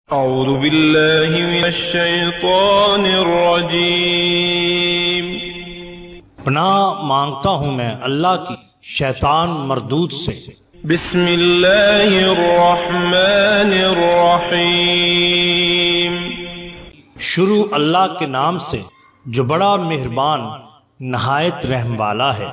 اعوذ باللہ من الشیطان الرجیم۔ پناہ مانگتا ہوں میں اللہ کی شیطان مردود سے۔ بسم اللہ الرحمن الرحیم۔ شروع اللہ کے نام سے جو بڑا مہربان نہایت رحم والا ہے۔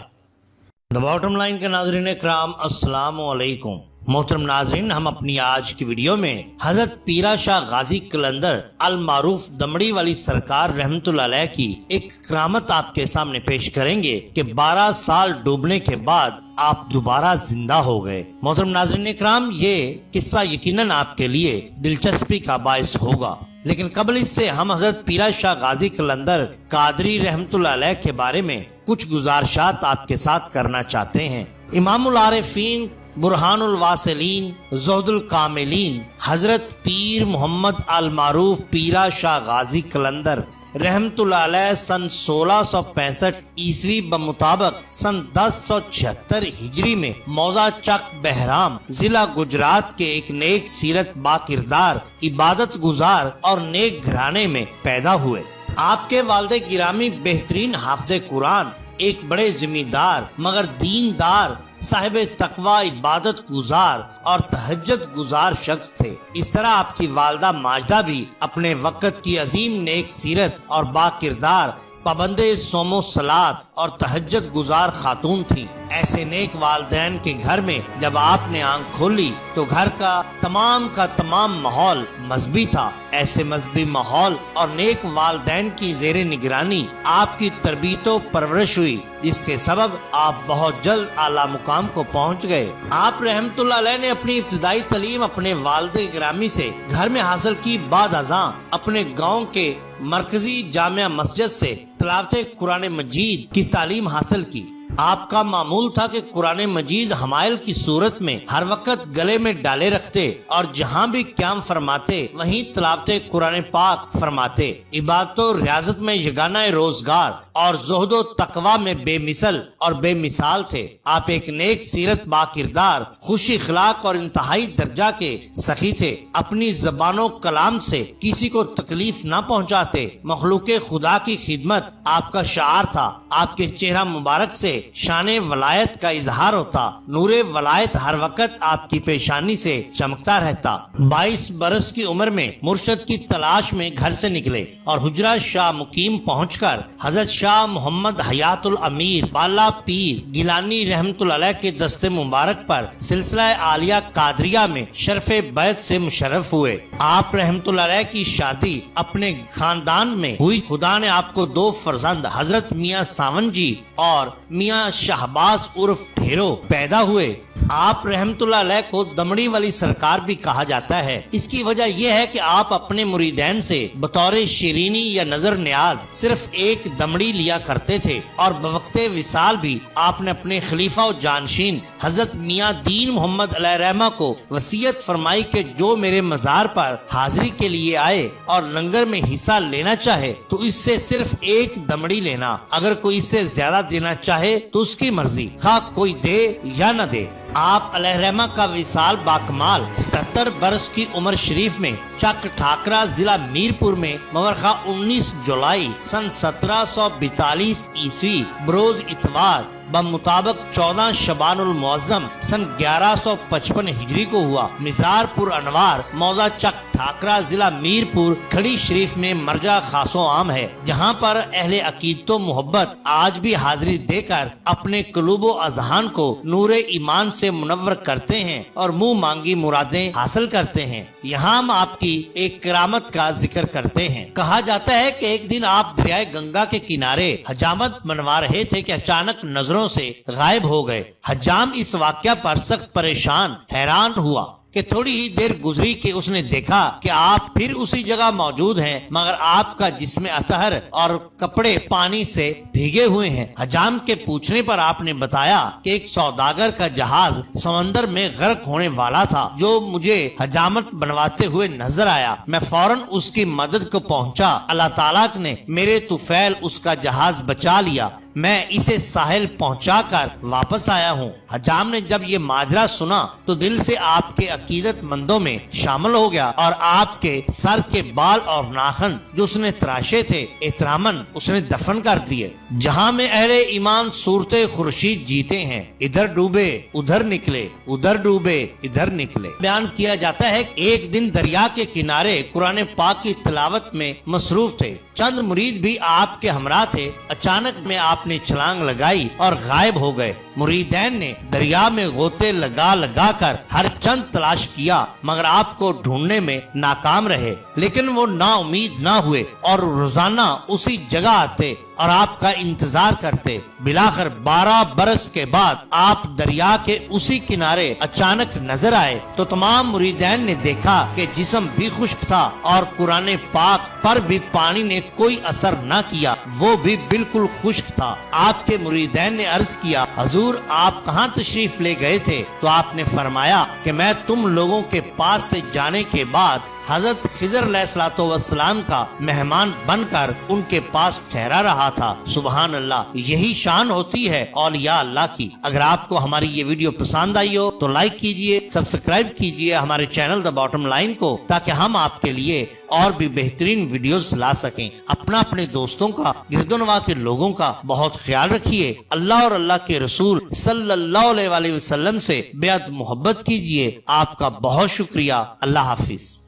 دی باٹم لائن کے ناظرین اکرام، السلام علیکم۔ محترم ناظرین، ہم اپنی آج کی ویڈیو میں حضرت پیرا شاہ غازی قلندر المعروف دمڑی والی سرکار رحمت اللہ علیہ کی ایک کرامت آپ کے سامنے پیش کریں گے کہ 12 سال ڈوبنے کے بعد آپ دوبارہ زندہ ہو گئے۔ محترم ناظرین اکرام، یہ قصہ یقیناً آپ کے لیے دلچسپی کا باعث ہوگا، لیکن قبل اس سے ہم حضرت پیرا شاہ غازی قلندر قادری رحمت اللہ علیہ کے بارے میں کچھ گزارشات آپ کے ساتھ کرنا چاہتے ہیں۔ امام العارفین، برہان الواصلین، زہد الکاملین، حضرت پیر محمد المعروف پیرا شاہ غازی قلندر رحمت اللہ علیہ سن 1665 عیسوی بمطابق سن 1076 ہجری میں موضع چک بہرام ضلع گجرات کے ایک نیک سیرت با کردار، عبادت گزار اور نیک گھرانے میں پیدا ہوئے۔ آپ کے والد گرامی بہترین حافظ قرآن، ایک بڑے ذمہ دار مگر دیندار، صاحب تقوی، عبادت گزار اور تہجد گزار شخص تھے۔ اس طرح آپ کی والدہ ماجدہ بھی اپنے وقت کی عظیم نیک سیرت اور با کردار، پابند صوم و صلات اور تہجد گزار خاتون تھیں۔ ایسے نیک والدین کے گھر میں جب آپ نے آنکھ کھولی تو گھر کا تمام ماحول مذہبی تھا۔ ایسے مذہبی ماحول اور نیک والدین کی زیر نگرانی آپ کی تربیت و پرورش ہوئی، جس کے سبب آپ بہت جلد اعلیٰ مقام کو پہنچ گئے۔ آپ رحمت اللہ علیہ نے اپنی ابتدائی تعلیم اپنے والد گرامی سے گھر میں حاصل کی، بعد ازاں اپنے گاؤں کے مرکزی جامع مسجد سے تلاوت قرآن مجید کی تعلیم حاصل کی۔ آپ کا معمول تھا کہ قرآن مجید حمائل کی صورت میں ہر وقت گلے میں ڈالے رکھتے اور جہاں بھی قیام فرماتے وہیں تلاوت قرآن پاک فرماتے۔ عبادت و ریاضت میں یگانہ روزگار اور زہد و تقوی میں بے مثل اور بے مثال تھے۔ آپ ایک نیک سیرت با کردار، خوش اخلاق اور انتہائی درجہ کے سخی تھے۔ اپنی زبان و کلام سے کسی کو تکلیف نہ پہنچاتے۔ مخلوق خدا کی خدمت آپ کا شعار تھا۔ آپ کے چہرہ مبارک سے شان ولایت کا اظہار ہوتا۔ نور ولایت ہر وقت آپ کی پیشانی سے چمکتا رہتا۔ 22 برس کی عمر میں مرشد کی تلاش میں گھر سے نکلے اور حجرہ شاہ مقیم پہنچ کر حضرت شاہ محمد حیات الامیر بالا پیر گیلانی رحمت اللہ علیہ کے دست مبارک پر سلسلہ عالیہ قادریہ میں شرف بیعت سے مشرف ہوئے۔ آپ رحمت اللہ علیہ کی شادی اپنے خاندان میں ہوئی۔ خدا نے آپ کو 2 فرزند حضرت میاں ساون جی اور میاں شہباز عرف ڈھیرو پیدا ہوئے۔ آپ رحمت اللہ علیہ کو دمڑی والی سرکار بھی کہا جاتا ہے۔ اس کی وجہ یہ ہے کہ آپ اپنے مریدین سے بطور شیرینی یا نظر نیاز صرف ایک دمڑی لیا کرتے تھے، اور بوقت وصال بھی آپ نے اپنے خلیفہ و جانشین حضرت میاں دین محمد علیہ رحمہ کو وصیت فرمائی کہ جو میرے مزار پر حاضری کے لیے آئے اور لنگر میں حصہ لینا چاہے تو اس سے صرف ایک دمڑی لینا، اگر کوئی اس سے زیادہ دینا چاہے تو اس کی مرضی، خواہ کوئی دے یا نہ دے۔ آپ علیہ رحمہ کا وصال باکمال 77 برس کی عمر شریف میں چک ٹھاکرہ ضلع میرپور میں مورخہ 19 جولائی سن 1742 عیسوی بروز اتوار بمطابق 14 شبان المعظم سن 1155 ہجری کو ہوا۔ مزار پور انوار موضع چک ٹھاکرہ ضلع میرپور کھڑی شریف میں مرجع خاص و عام ہے، جہاں پر اہل عقیدت و محبت آج بھی حاضری دے کر اپنے قلوب و اذہان کو نور ایمان سے منور کرتے ہیں اور منہ مانگی مرادیں حاصل کرتے ہیں۔ یہاں ہم آپ کی ایک کرامت کا ذکر کرتے ہیں۔ کہا جاتا ہے کہ ایک دن آپ دریائے گنگا کے کنارے حجامت بنوا رہے تھے کہ اچانک نظروں سے غائب ہو گئے۔ حجام اس واقعہ پر سخت پریشان حیران ہوا کہ تھوڑی ہی دیر گزری کہ اس نے دیکھا کہ آپ پھر اسی جگہ موجود ہیں، مگر آپ کا جسم اطہر اور کپڑے پانی سے بھیگے ہوئے ہیں۔ حجام کے پوچھنے پر آپ نے بتایا کہ ایک سوداگر کا جہاز سمندر میں غرق ہونے والا تھا جو مجھے حجامت بنواتے ہوئے نظر آیا۔ میں فوراً اس کی مدد کو پہنچا۔ اللہ تعالیٰ نے میرے طفیل اس کا جہاز بچا لیا۔ میں اسے ساحل پہنچا کر واپس آیا ہوں۔ حجام نے جب یہ ماجرا سنا تو دل سے آپ کے عقیدت مندوں میں شامل ہو گیا اور آپ کے سر کے بال اور ناخن جو اس نے تراشے تھے احتراماً اس نے دفن کر دیے۔ جہاں میں اہل ایمان صورت خورشید جیتے ہیں، ادھر ڈوبے ادھر نکلے، ادھر ڈوبے ادھر نکلے۔ بیان کیا جاتا ہے کہ ایک دن دریا کے کنارے قرآن پاک کی تلاوت میں مصروف تھے، چند مرید بھی آپ کے ہمراہ تھے۔ اچانک میں آپ نے چھلانگ لگائی اور غائب ہو گئے۔ مریدین نے دریا میں غوطے لگا لگا کر ہر چند تلاش کیا مگر آپ کو ڈھونڈنے میں ناکام رہے، لیکن وہ نا امید نہ ہوئے اور روزانہ اسی جگہ آتے اور آپ کا انتظار کرتے۔ بلاخر 12 برس کے بعد آپ دریا کے اسی کنارے اچانک نظر آئے تو تمام مریدین نے دیکھا کہ جسم بھی خشک تھا اور قرآن پاک پر بھی پانی نے کوئی اثر نہ کیا، وہ بھی بالکل خشک تھا۔ آپ کے مریدین نے عرض کیا، حضور آپ کہاں تشریف لے گئے تھے؟ تو آپ نے فرمایا کہ میں تم لوگوں کے پاس سے جانے کے بعد حضرت خضر علیہ الصلوۃ والسلام کا مہمان بن کر ان کے پاس ٹھہرا رہا تھا۔ سبحان اللہ، یہی شان ہوتی ہے اولیاء اللہ کی۔ اگر آپ کو ہماری یہ ویڈیو پسند آئی ہو تو لائک کیجئے، سبسکرائب کیجئے ہمارے چینل دا باٹم لائن کو، تاکہ ہم آپ کے لیے اور بھی بہترین ویڈیوز لا سکیں۔ اپنے دوستوں کا، گرد و نواح کے لوگوں کا بہت خیال رکھیے۔ اللہ اور اللہ کے رسول صلی اللہ علیہ وسلم سے بے حد محبت کیجئے۔ آپ کا بہت شکریہ۔ اللہ حافظ۔